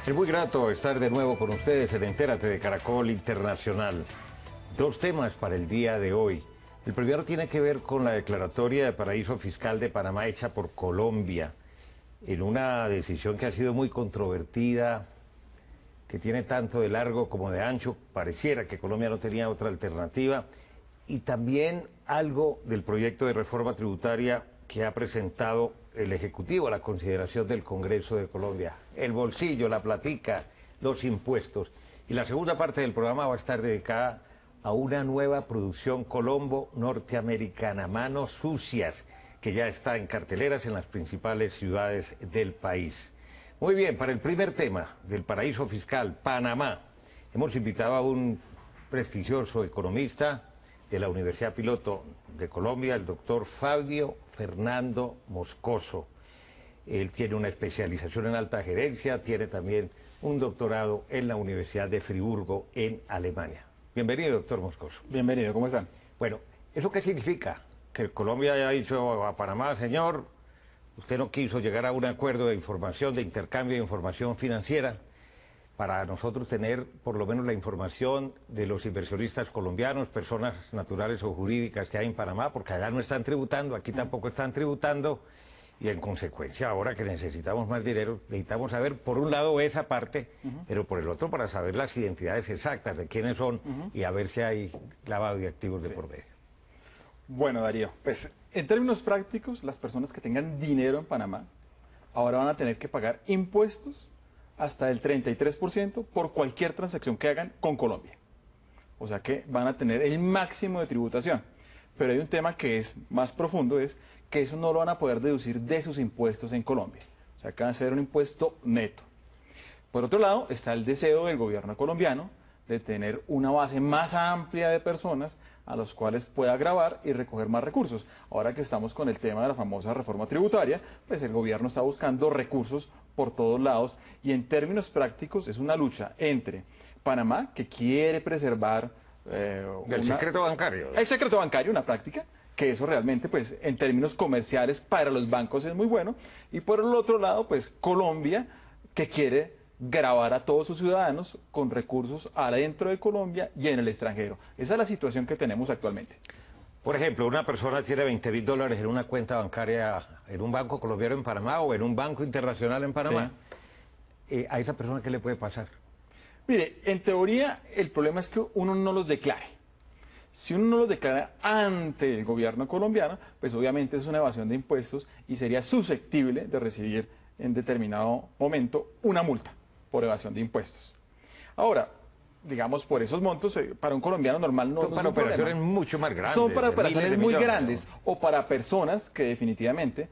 Es muy grato estar de nuevo con ustedes en Entérate de Caracol Internacional. Dos temas para el día de hoy. El primero tiene que ver con la declaratoria de paraíso fiscal de Panamá hecha por Colombia, en una decisión que ha sido muy controvertida, que tiene tanto de largo como de ancho. Pareciera que Colombia no tenía otra alternativa. Y también algo del proyecto de reforma tributaria que ha presentado el Ejecutivo a la consideración del Congreso de Colombia. El bolsillo, la platica, los impuestos. Y la segunda parte del programa va a estar dedicada a una nueva producción colombo norteamericana, Manos Sucias, que ya está en carteleras en las principales ciudades del país. Muy bien, para el primer tema del paraíso fiscal, Panamá, hemos invitado a un prestigioso economista de la Universidad Piloto de Colombia, el doctor Fabio Fernando Moscoso. Él tiene una especialización en alta gerencia, tiene también un doctorado en la Universidad de Friburgo en Alemania. Bienvenido, doctor Moscoso. Bienvenido, ¿cómo están? Bueno, ¿eso qué significa? Que Colombia haya dicho a Panamá, señor, usted no quiso llegar a un acuerdo de información, de intercambio de información financiera, para nosotros tener por lo menos la información de los inversionistas colombianos, personas naturales o jurídicas que hay en Panamá, porque allá no están tributando, aquí tampoco están tributando, y en consecuencia ahora que necesitamos más dinero, necesitamos saber por un lado esa parte, pero por el otro para saber las identidades exactas de quiénes son y a ver si hay lavado de activos de por medio. Bueno, Darío, pues en términos prácticos, las personas que tengan dinero en Panamá ahora van a tener que pagar impuestos hasta el 33% por cualquier transacción que hagan con Colombia. O sea que van a tener el máximo de tributación. Pero hay un tema que es más profundo, es que eso no lo van a poder deducir de sus impuestos en Colombia. O sea que van a ser un impuesto neto. Por otro lado, está el deseo del gobierno colombiano de tener una base más amplia de personas a los cuales pueda gravar y recoger más recursos. Ahora que estamos con el tema de la famosa reforma tributaria, pues el gobierno está buscando recursos por todos lados y en términos prácticos es una lucha entre Panamá, que quiere preservar el secreto bancario. El secreto bancario, una práctica, que eso realmente, pues, en términos comerciales para los bancos es muy bueno, y por el otro lado, pues, Colombia, que quiere gravar a todos sus ciudadanos con recursos adentro de Colombia y en el extranjero. Esa es la situación que tenemos actualmente. Por ejemplo, una persona tiene $20.000 en una cuenta bancaria en un banco colombiano en Panamá o en un banco internacional en Panamá. Sí. ¿A esa persona qué le puede pasar? Mire, en teoría el problema es que uno no los declare. Si uno no los declara ante el gobierno colombiano, pues obviamente es una evasión de impuestos y sería susceptible de recibir en determinado momento una multa por evasión de impuestos. Ahora, digamos, por esos montos, para un colombiano normal no son para operaciones problema. Mucho más grandes. Son para operaciones muy grandes o para personas que definitivamente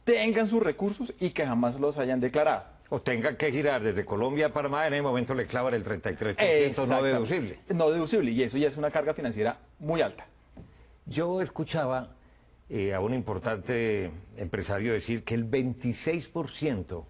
tengan sus recursos y que jamás los hayan declarado. O tengan que girar desde Colombia a Panamá, en el momento le clavan el 33% no deducible. No deducible, y eso ya es una carga financiera muy alta. Yo escuchaba a un importante empresario decir que el 26%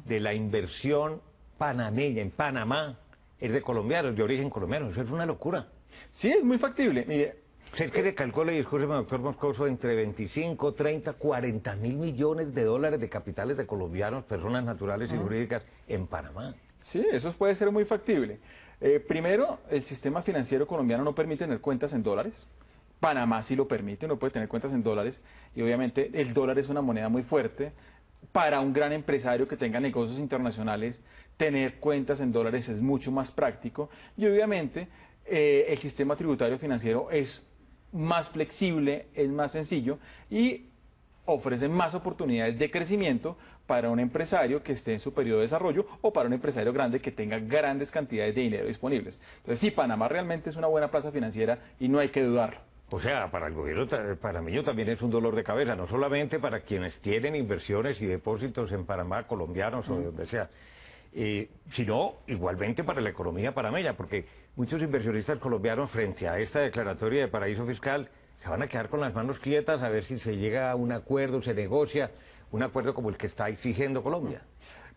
de la inversión panameña en Panamá es de colombianos, de origen colombiano. Eso es una locura. Sí, es muy factible. Mire, ¿usted que le calcula, y discúlpeme, doctor Moscoso, entre 25, 30, 40 mil millones de dólares de capitales de colombianos, personas naturales y jurídicas, en Panamá? Sí, eso puede ser muy factible. Primero, el sistema financiero colombiano no permite tener cuentas en dólares. Panamá sí lo permite, uno puede tener cuentas en dólares y obviamente el dólar es una moneda muy fuerte. Para un gran empresario que tenga negocios internacionales, tener cuentas en dólares es mucho más práctico y obviamente el sistema tributario financiero es más flexible, es más sencillo y ofrece más oportunidades de crecimiento para un empresario que esté en su periodo de desarrollo o para un empresario grande que tenga grandes cantidades de dinero disponibles. Entonces sí, Panamá realmente es una buena plaza financiera y no hay que dudarlo. O sea, para el gobierno panameño también es un dolor de cabeza, no solamente para quienes tienen inversiones y depósitos en Panamá, colombianos o de donde sea, sino igualmente para la economía panameña, porque muchos inversionistas colombianos frente a esta declaratoria de paraíso fiscal se van a quedar con las manos quietas a ver si se llega a un acuerdo, se negocia un acuerdo como el que está exigiendo Colombia.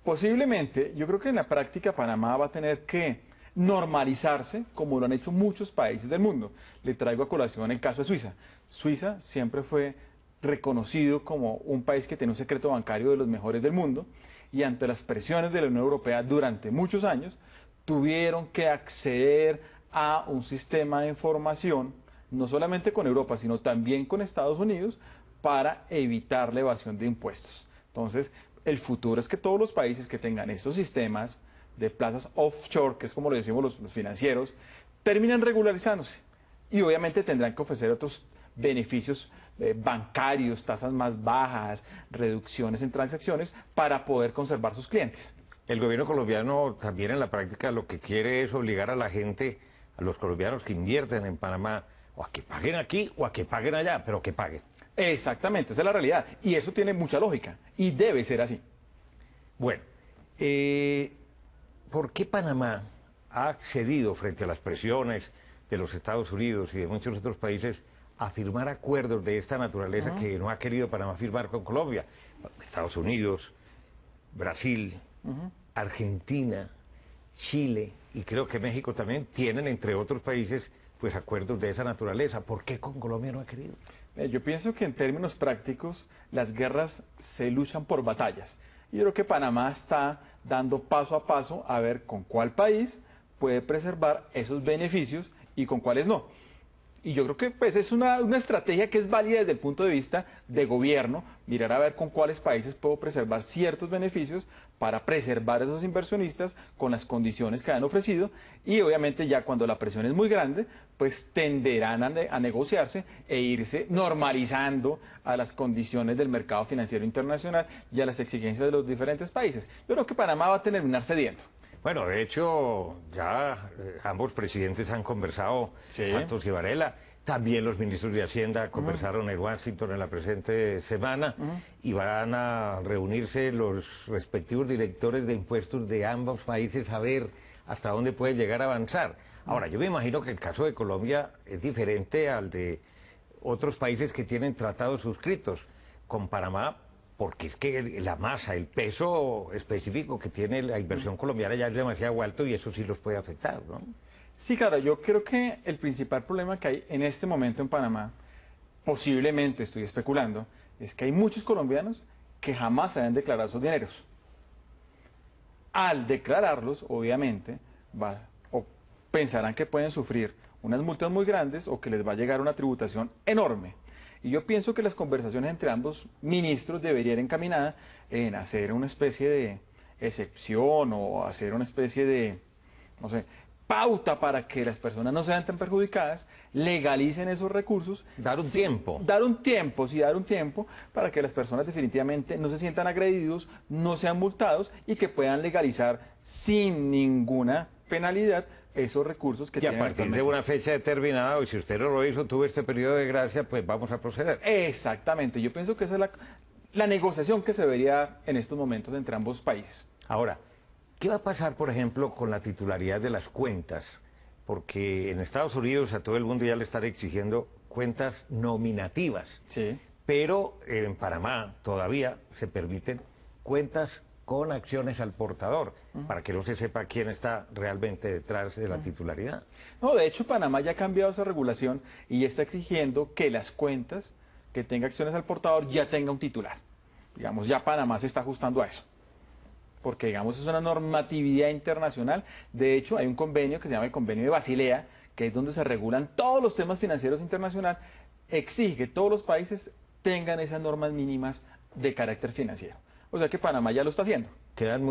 Posiblemente, yo creo que en la práctica Panamá va a tener que normalizarse como lo han hecho muchos países del mundo. Le traigo a colación el caso de Suiza. Suiza siempre fue reconocido como un país que tiene un secreto bancario de los mejores del mundo. y ante las presiones de la Unión Europea durante muchos años, tuvieron que acceder a un sistema de información, no solamente con Europa, sino también con Estados Unidos, para evitar la evasión de impuestos. Entonces, el futuro es que todos los países que tengan estos sistemas de plazas offshore, que es como lo decimos los financieros, terminen regularizándose y obviamente tendrán que ofrecer otros beneficios bancarios, tasas más bajas, reducciones en transacciones para poder conservar sus clientes. El gobierno colombiano también en la práctica lo que quiere es obligar a la gente, a los colombianos que invierten en Panamá, o a que paguen aquí o a que paguen allá, pero que paguen. Exactamente, esa es la realidad. Y eso tiene mucha lógica y debe ser así. Bueno, ¿por qué Panamá ha accedido frente a las presiones de los Estados Unidos y de muchos otros países a firmar acuerdos de esta naturaleza que no ha querido Panamá firmar con Colombia? Estados Unidos, Brasil, Argentina, Chile y creo que México también tienen, entre otros países, pues acuerdos de esa naturaleza. ¿Por qué con Colombia no ha querido? Yo pienso que en términos prácticos las guerras se luchan por batallas. Y yo creo que Panamá está dando paso a paso a ver con cuál país puede preservar esos beneficios y con cuáles no. Y yo creo que pues, es una estrategia que es válida desde el punto de vista de gobierno, mirar a ver con cuáles países puedo preservar ciertos beneficios para preservar a esos inversionistas con las condiciones que han ofrecido y obviamente ya cuando la presión es muy grande, pues tenderán a negociarse e irse normalizando a las condiciones del mercado financiero internacional y a las exigencias de los diferentes países. Yo creo que Panamá va a terminar cediendo. Bueno, de hecho, ya ambos presidentes han conversado, Santos y Varela. También los ministros de Hacienda conversaron en Washington en la presente semana y van a reunirse los respectivos directores de impuestos de ambos países a ver hasta dónde puede llegar a avanzar. Ahora, yo me imagino que el caso de Colombia es diferente al de otros países que tienen tratados suscritos. Con Panamá, porque es que la masa, el peso específico que tiene la inversión colombiana ya es demasiado alto y eso sí los puede afectar, ¿no? Sí, claro, yo creo que el principal problema que hay en este momento en Panamá, posiblemente estoy especulando, es que hay muchos colombianos que jamás se han declarado sus dineros. Al declararlos, obviamente, o pensarán que pueden sufrir unas multas muy grandes o que les va a llegar una tributación enorme. Y yo pienso que las conversaciones entre ambos ministros deberían ir encaminadas en hacer una especie de excepción o hacer una especie de, no sé, pauta para que las personas no sean tan perjudicadas, legalicen esos recursos. Dar un tiempo. Dar un tiempo para que las personas definitivamente no se sientan agredidos, no sean multados y que puedan legalizar sin ninguna penalidad esos recursos que tienen. Y a partir de una fecha determinada, o si usted no lo hizo, tuvo este periodo de gracia, pues vamos a proceder. Exactamente, yo pienso que esa es la negociación que se debería en estos momentos entre ambos países. Ahora, ¿qué va a pasar, por ejemplo, con la titularidad de las cuentas? Porque en Estados Unidos a todo el mundo ya le están exigiendo cuentas nominativas. Sí. Pero en Panamá todavía se permiten cuentas con acciones al portador, para que no se sepa quién está realmente detrás de la titularidad. No, de hecho Panamá ya ha cambiado esa regulación y ya está exigiendo que las cuentas que tenga acciones al portador ya tenga un titular. Digamos, ya Panamá se está ajustando a eso. Porque, digamos, es una normatividad internacional. De hecho, hay un convenio que se llama el Convenio de Basilea, que es donde se regulan todos los temas financieros internacionales, exige que todos los países tengan esas normas mínimas de carácter financiero. O sea que Panamá ya lo está haciendo. ¿Quedan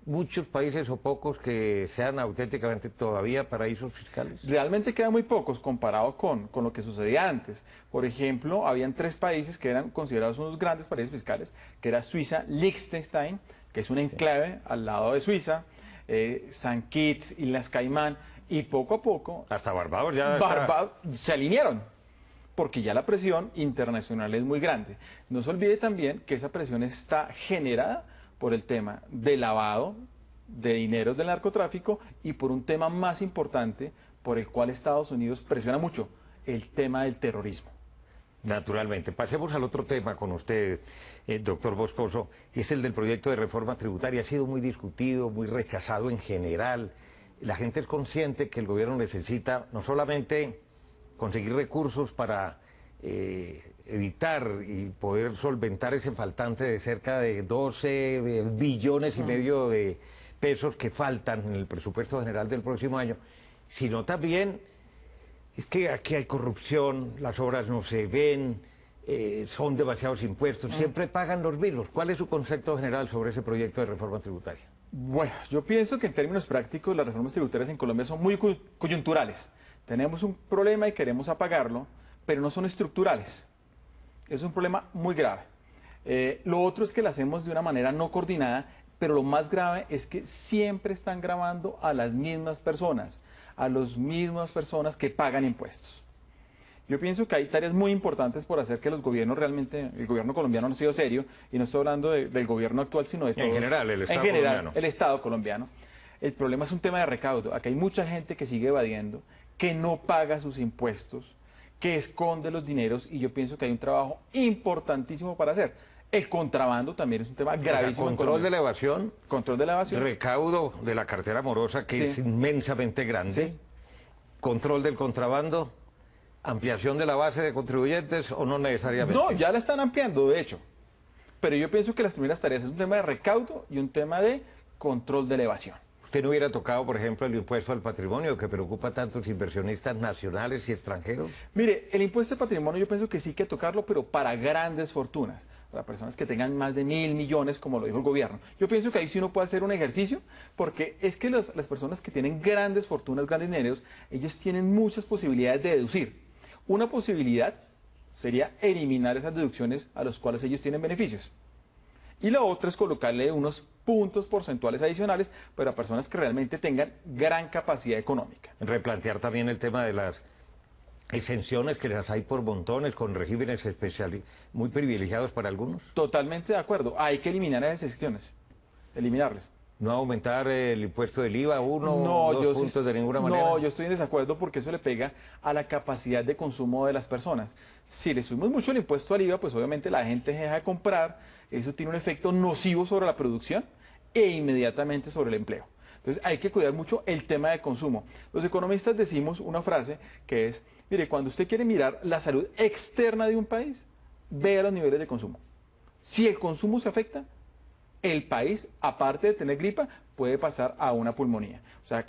muchos países o pocos que sean auténticamente todavía paraísos fiscales? Realmente quedan muy pocos comparado con lo que sucedía antes. Por ejemplo, habían 3 países que eran considerados unos grandes paraísos fiscales, que era Suiza, Liechtenstein, que es un enclave al lado de Suiza, San Kitts, Islas Caimán, y poco a poco... Hasta Barbados ya... Barbados se alinearon, porque ya la presión internacional es muy grande. No se olvide también que esa presión está generada por el tema de lavado de dineros del narcotráfico y por un tema más importante por el cual Estados Unidos presiona mucho, el tema del terrorismo. Naturalmente. Pasemos al otro tema con usted, doctor Moscoso, y es el del proyecto de reforma tributaria. Ha sido muy discutido, muy rechazado en general. La gente es consciente que el gobierno necesita no solamente conseguir recursos para evitar y poder solventar ese faltante de cerca de 12 billones y medio de pesos que faltan en el presupuesto general del próximo año, sino también es que aquí hay corrupción, las obras no se ven, son demasiados impuestos, siempre pagan los mismos. ¿Cuál es su concepto general sobre ese proyecto de reforma tributaria? Bueno, yo pienso que en términos prácticos las reformas tributarias en Colombia son muy coyunturales. Tenemos un problema y queremos apagarlo, pero no son estructurales. Es un problema muy grave. Lo otro es que lo hacemos de una manera no coordinada, pero lo más grave es que siempre están gravando a las mismas personas que pagan impuestos. Yo pienso que hay tareas muy importantes por hacer que los gobiernos realmente, el gobierno colombiano no ha sido serio, y no estoy hablando del gobierno actual, sino de todos. En general, el Estado colombiano. El Estado colombiano. El problema es un tema de recaudo. Acá hay mucha gente que sigue evadiendo, que no paga sus impuestos, que esconde los dineros, y yo pienso que hay un trabajo importantísimo para hacer. El contrabando también es un tema gravísimo. Control de la evasión. Control de la evasión. Recaudo de la cartera morosa, que es inmensamente grande. Sí. Control del contrabando. ¿Ampliación de la base de contribuyentes o no necesariamente? No, ya la están ampliando, de hecho. Pero yo pienso que las primeras tareas es un tema de recaudo y un tema de control de la evasión. ¿Usted no hubiera tocado, por ejemplo, el impuesto al patrimonio que preocupa a tantos inversionistas nacionales y extranjeros? Mire, el impuesto al patrimonio yo pienso que sí hay que tocarlo, pero para grandes fortunas, para personas que tengan más de 1.000 millones, como lo dijo el gobierno. Yo pienso que ahí sí uno puede hacer un ejercicio, porque es que las personas que tienen grandes fortunas, grandes dineros, ellos tienen muchas posibilidades de deducir. Una posibilidad sería eliminar esas deducciones a los cuales ellos tienen beneficios. Y la otra es colocarle unos puntos porcentuales adicionales para personas que realmente tengan gran capacidad económica. Replantear también el tema de las exenciones, que las hay por montones, con regímenes especiales muy privilegiados para algunos. Totalmente de acuerdo. Hay que eliminar esas exenciones, eliminarlas. ¿No aumentar el impuesto del IVA o dos puntos de ninguna manera? No, yo estoy en desacuerdo porque eso le pega a la capacidad de consumo de las personas. Si le subimos mucho el impuesto al IVA, pues obviamente la gente deja de comprar, eso tiene un efecto nocivo sobre la producción e inmediatamente sobre el empleo. Entonces hay que cuidar mucho el tema de consumo. Los economistas decimos una frase que es, mire, cuando usted quiere mirar la salud externa de un país, vea los niveles de consumo. Si el consumo se afecta, el país, aparte de tener gripa, puede pasar a una pulmonía. O sea,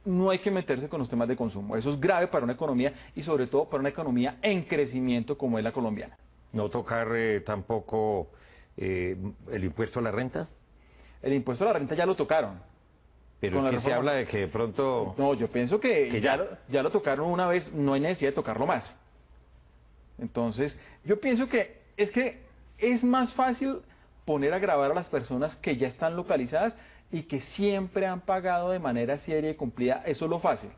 no hay que meterse con los temas de consumo. Eso es grave para una economía y sobre todo para una economía en crecimiento como es la colombiana. ¿No tocar tampoco el impuesto a la renta? El impuesto a la renta ya lo tocaron. Pero es que se habla de que de pronto... No, yo pienso que ya lo tocaron una vez, no hay necesidad de tocarlo más. Entonces, yo pienso que es más fácil poner a grabar a las personas que ya están localizadas y que siempre han pagado de manera seria y cumplida. Eso es lo fácil.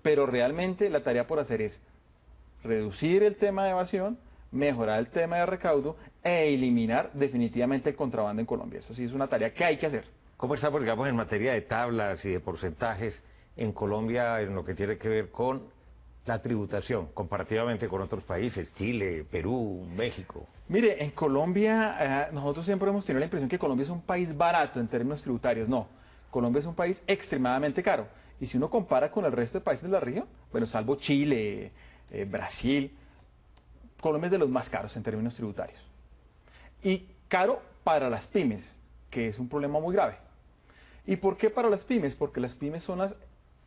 Pero realmente la tarea por hacer es reducir el tema de evasión, mejorar el tema de recaudo e eliminar definitivamente el contrabando en Colombia. Eso sí es una tarea que hay que hacer. ¿Cómo estamos, digamos, en materia de tablas y de porcentajes en Colombia en lo que tiene que ver con la tributación, comparativamente con otros países, Chile, Perú, México? Mire, en Colombia, nosotros siempre hemos tenido la impresión que Colombia es un país barato en términos tributarios. No, Colombia es un país extremadamente caro. Y si uno compara con el resto de países de la región, bueno, salvo Chile, Brasil, Colombia es de los más caros en términos tributarios. Y caro para las pymes, que es un problema muy grave. ¿Y por qué para las pymes? Porque las pymes son las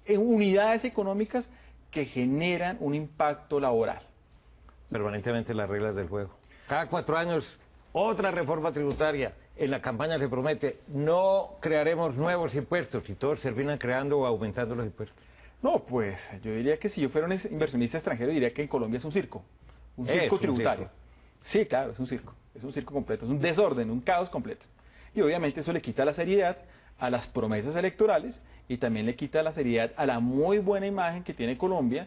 unidades económicas que generan un impacto laboral. Permanentemente las reglas del juego. Cada 4 años, otra reforma tributaria. En la campaña se promete, no crearemos nuevos impuestos, y todos terminan creando o aumentando los impuestos. No, pues yo diría que si yo fuera un inversionista extranjero, diría que en Colombia es un circo tributario. Sí, claro, es un circo completo, es un desorden, un caos completo. Y obviamente eso le quita la seriedad a las promesas electorales y también le quita la seriedad a la muy buena imagen que tiene Colombia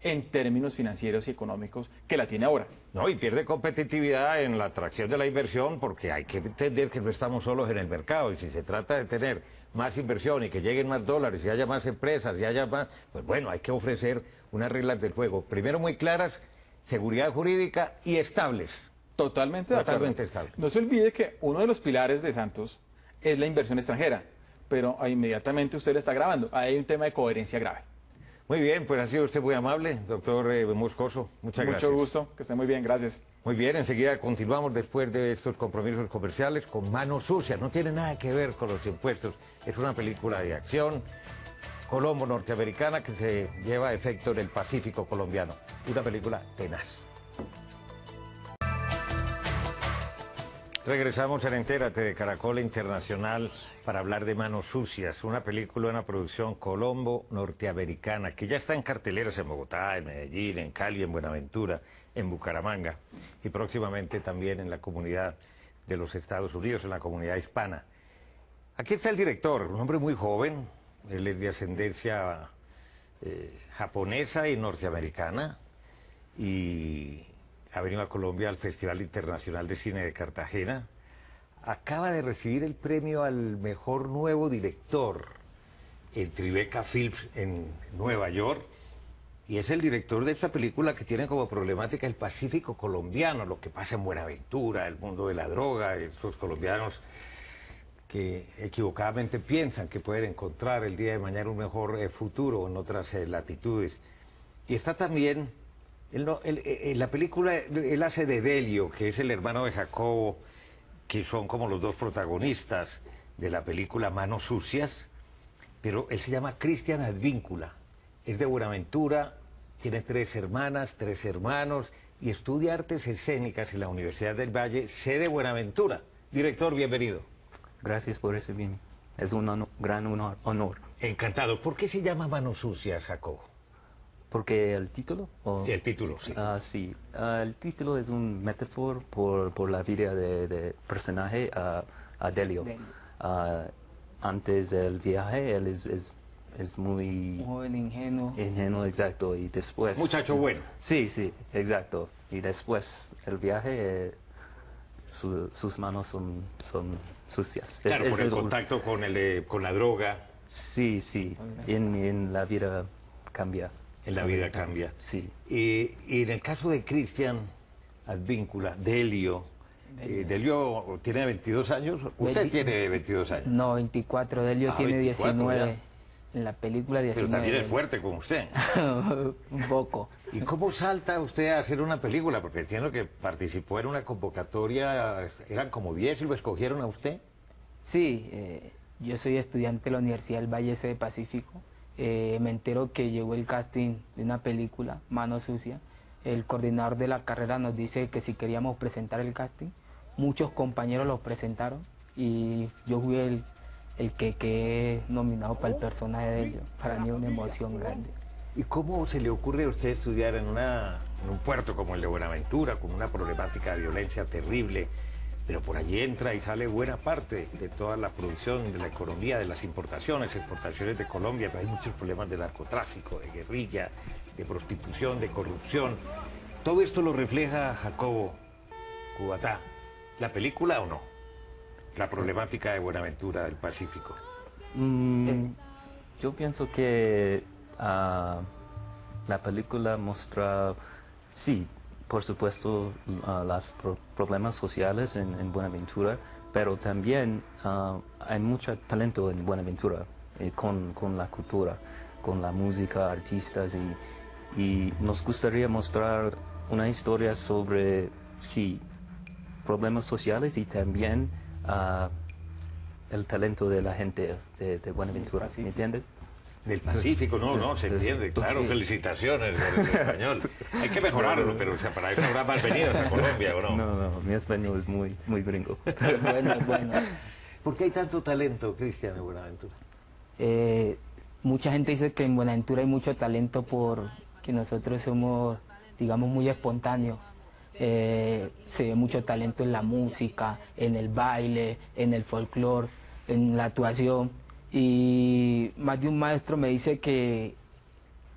en términos financieros y económicos que la tiene ahora. No, y pierde competitividad en la atracción de la inversión, porque hay que entender que no estamos solos en el mercado, y si se trata de tener más inversión y que lleguen más dólares y haya más empresas y haya más, pues bueno, hay que ofrecer unas reglas del juego, primero muy claras, seguridad jurídica y estables. Totalmente de acuerdo. Totalmente estables. No se olvide que uno de los pilares de Santos es la inversión extranjera, pero inmediatamente usted le está grabando. Ahí hay un tema de coherencia grave. Muy bien, pues ha sido usted muy amable, doctor Moscoso. Muchas gracias. Mucho gusto, que esté muy bien, gracias. Muy bien, enseguida continuamos después de estos compromisos comerciales con Manos Sucias. No tiene nada que ver con los impuestos. Es una película de acción colombo norteamericana que se lleva a efecto en el Pacífico colombiano. Una película tenaz. Regresamos en Entérate de Caracol Internacional para hablar de Manos Sucias, una película, una producción colombo norteamericana que ya está en carteleras en Bogotá, en Medellín, en Cali, en Buenaventura, en Bucaramanga y próximamente también en la comunidad de los Estados Unidos, en la comunidad hispana. Aquí está el director, un hombre muy joven, él es de ascendencia japonesa y norteamericana y ha venido a Colombia al Festival Internacional de Cine de Cartagena. Acaba de recibir el premio al mejor nuevo director en Tribeca Films en Nueva York. Y es el director de esta película que tiene como problemática el Pacífico colombiano, lo que pasa en Buenaventura, el mundo de la droga, estos colombianos que equivocadamente piensan que pueden encontrar el día de mañana un mejor futuro en otras latitudes. Y está también... en la película él hace de Delio, que es el hermano de Jacobo, que son como los dos protagonistas de la película Manos Sucias, pero él se llama Cristian Advíncula, es de Buenaventura, tiene 3 hermanas, 3 hermanos y estudia artes escénicas en la Universidad del Valle, sede Buenaventura. Director, bienvenido. Gracias por recibirme, es un gran honor. Encantado. ¿Por qué se llama Manos Sucias, Jacobo? ¿Porque el título? Sí, el título, sí. Sí, el título es un metáfora por la vida de personaje Delio. Antes del viaje, él es muy... joven, ingenuo. Ingenuo, exacto, y después... Muchacho bueno. Sí, exacto. Y después el viaje, sus manos son sucias. Claro, por el contacto con la droga. Sí, en la vida cambia. En la vida cambia. Sí. Y en el caso de Cristian Advíncula, Delio tiene 22 años. ¿Usted tiene 22 años? No, 24. Delio tiene 24 19. ya. En la película 19. Pero también es fuerte como usted. Un poco. ¿Y cómo salta usted a hacer una película? Porque entiendo que participó en una convocatoria, eran como 10 y lo escogieron a usted. Sí, yo soy estudiante de la Universidad del Valle C de Pacífico. Me entero que llegó el casting de una película, Manos Sucias. El coordinador de la carrera nos dice que si queríamos presentar el casting, muchos compañeros lo presentaron y yo fui el que quedé nominado para el personaje de ellos. Para mí es una emoción grande. ¿Y cómo se le ocurre a usted estudiar en un puerto como el de Buenaventura, con una problemática de violencia terrible? Pero por allí entra y sale buena parte de toda la producción, de la economía, de las importaciones, exportaciones de Colombia, pero hay muchos problemas de narcotráfico, de guerrilla, de prostitución, de corrupción. ¿Todo esto lo refleja Jacobo Cubatá? ¿La película o no? La problemática de Buenaventura del Pacífico. Yo pienso que la película muestra, sí, por supuesto, los problemas sociales en Buenaventura, pero también hay mucho talento en Buenaventura con la cultura, con la música, artistas, y nos gustaría mostrar una historia sobre, sí, problemas sociales y también el talento de la gente de Buenaventura, ¿me entiendes? Del Pacífico, no, se entiende, claro, sí. Felicitaciones del español. Hay que mejorarlo, pero o sea, para eso habrá más venidas a Colombia, ¿o no? No, mi español es muy gringo. Bueno. ¿Por qué hay tanto talento, Cristian, en Buenaventura? Mucha gente dice que en Buenaventura hay mucho talento porque nosotros somos, digamos, muy espontáneos. Se ve mucho talento en la música, en el baile, en el folclore, en la actuación. Y más de un maestro me dice que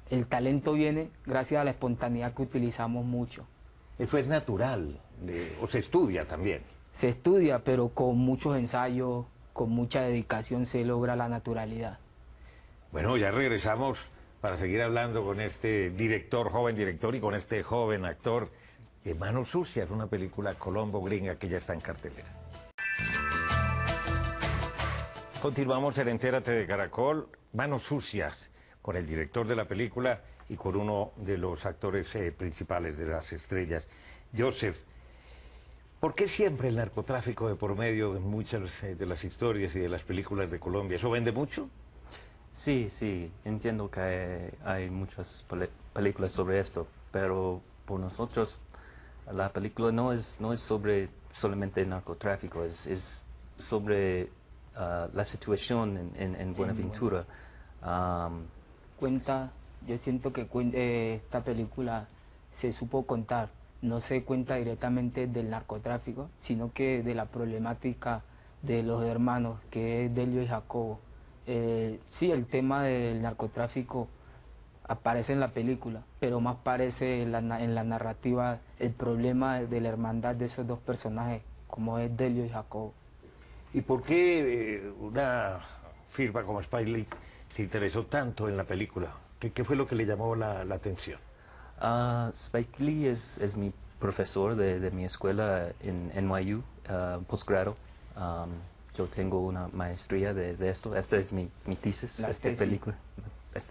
el talento viene gracias a la espontaneidad que utilizamos mucho. Eso es natural, o se estudia también. Se estudia, pero con muchos ensayos, con mucha dedicación se logra la naturalidad. Bueno, ya regresamos para seguir hablando con este joven director, y con este joven actor de Manos Sucias, una película colombo-gringa que ya está en cartelera. Continuamos en Entérate de Caracol, Manos Sucias, con el director de la película y con uno de los actores principales, de las estrellas. Joseph, ¿por qué siempre el narcotráfico de por medio en muchas de las historias y de las películas de Colombia? ¿Eso vende mucho? Sí, sí, entiendo que hay muchas películas sobre esto, pero por nosotros la película no es sobre solamente el narcotráfico, es sobre la situación en Buenaventura. Yo siento que esta película se supo contar, no se cuenta directamente del narcotráfico, sino que de la problemática de los hermanos, que es Delio y Jacobo. Sí, el tema del narcotráfico aparece en la película, pero más parece en la narrativa el problema de la hermandad de esos dos personajes, como es Delio y Jacobo. ¿Y por qué una firma como Spike Lee se interesó tanto en la película? ¿Qué fue lo que le llamó la atención? Spike Lee es mi profesor de mi escuela en NYU, posgrado. Yo tengo una maestría de esto. Esta es mi tesis, esta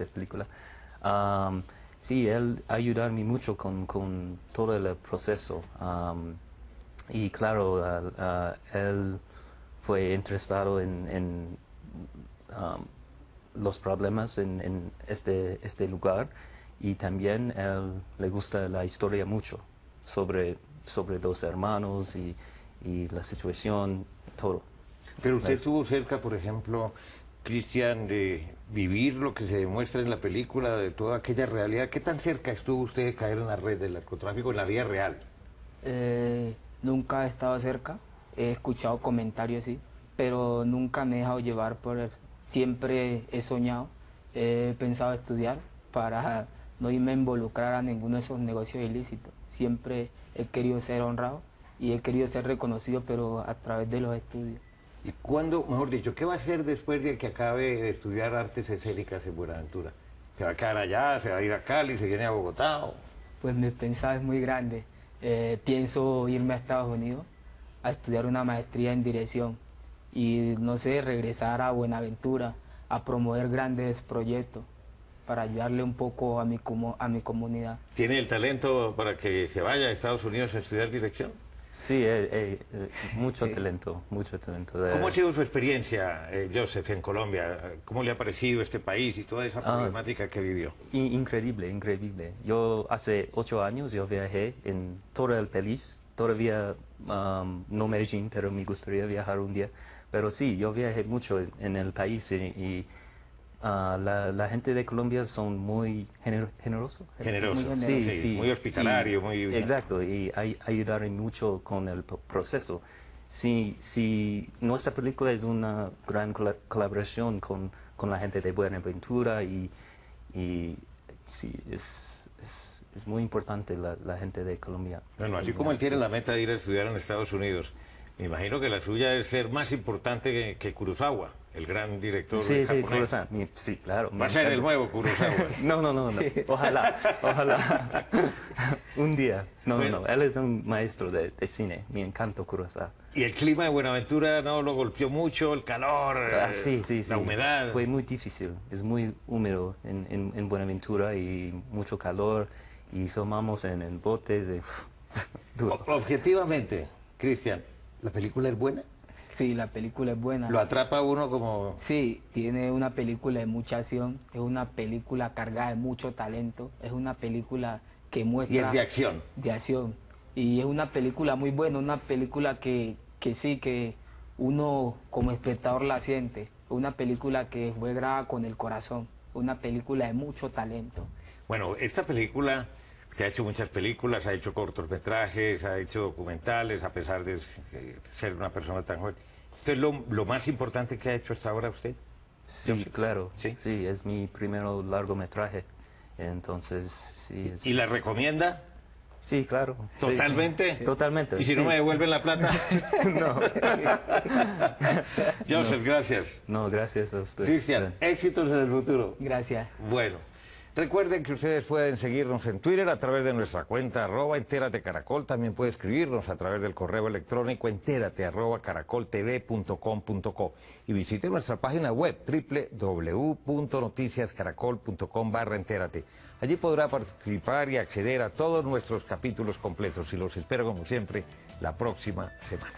película. Sí, él ayudarme mucho con todo el proceso. Y claro, él fue interesado en los problemas en este lugar, y también él le gusta la historia mucho sobre dos hermanos y la situación, todo. Pero usted estuvo cerca, por ejemplo, Cristian, de vivir lo que se demuestra en la película, de toda aquella realidad. ¿Qué tan cerca estuvo usted de caer en la red del narcotráfico en la vida real? Nunca he estado cerca, he escuchado comentarios así, pero nunca me he dejado llevar por eso. Siempre he soñado, he pensado estudiar para no irme a involucrar a ninguno de esos negocios ilícitos. Siempre he querido ser honrado y he querido ser reconocido, pero a través de los estudios. ¿Y cuándo, mejor dicho, qué va a hacer después de que acabe de estudiar artes escénicas en Buenaventura? ¿Se va a quedar allá, se va a ir a Cali, se viene a Bogotá? Pues mi pensado es muy grande. Pienso irme a Estados Unidos a estudiar una maestría en dirección y, no sé, regresar a Buenaventura a promover grandes proyectos para ayudarle un poco a mi comunidad. ¿Tiene el talento para que se vaya a Estados Unidos a estudiar dirección? Sí, mucho talento, mucho talento. ¿Cómo ha sido su experiencia, Joseph, en Colombia? ¿Cómo le ha parecido este país y toda esa problemática que vivió? Increíble, increíble. Yo hace 8 años yo viajé en todo el país, todavía no Medellín, pero me gustaría viajar un día. Pero sí, yo viajé mucho en el país y la gente de Colombia son muy generosos. Generosos, sí, sí, muy hospitalario, muy... Exacto, y ayudaron mucho con el proceso. Si nuestra película es una gran colaboración con la gente de Buenaventura y sí, es muy importante la gente de Colombia. Bueno, así como él tiene la meta de ir a estudiar en Estados Unidos, me imagino que la suya es ser más importante que Kurosawa, el gran director japonés. Sí, Kurosawa, sí, claro. Va a ser el nuevo Kurosawa. No. Ojalá. Un día. No, él es un maestro de cine. Me encanta Kurosawa. ¿Y el clima de Buenaventura no lo golpeó mucho? ¿El calor? Sí. ¿La humedad? Fue muy difícil. Es muy húmedo en Buenaventura y mucho calor. Y filmamos en botes. Duro. Objetivamente, Cristian, ¿la película es buena? Sí, la película es buena. ¿Lo atrapa uno como...? Sí, tiene una película de mucha acción, es una película cargada de mucho talento, es una película que muestra... ¿Y es de acción? De acción. Y es una película muy buena, una película que sí, que uno como espectador la siente. Una película que fue grabada con el corazón, una película de mucho talento. Bueno, esta película... Usted ha hecho muchas películas, ha hecho cortometrajes, ha hecho documentales, a pesar de ser una persona tan joven. ¿Esto es lo más importante que ha hecho hasta ahora usted? Sí, claro. Sí, es mi primer largometraje. Entonces, sí. ¿Y la recomienda? Sí, claro. ¿Totalmente? Sí. Totalmente. ¿Y si no me devuelven la plata? No. Joseph, gracias. No, gracias a usted. Cristian, éxitos en el futuro. Gracias. Bueno. Recuerden que ustedes pueden seguirnos en Twitter a través de nuestra cuenta @enteratecaracol. También puede escribirnos a través del correo electrónico enterate@caracoltv.com.co y visite nuestra página web www.noticiascaracol.com/entérate. Allí podrá participar y acceder a todos nuestros capítulos completos y los espero como siempre la próxima semana.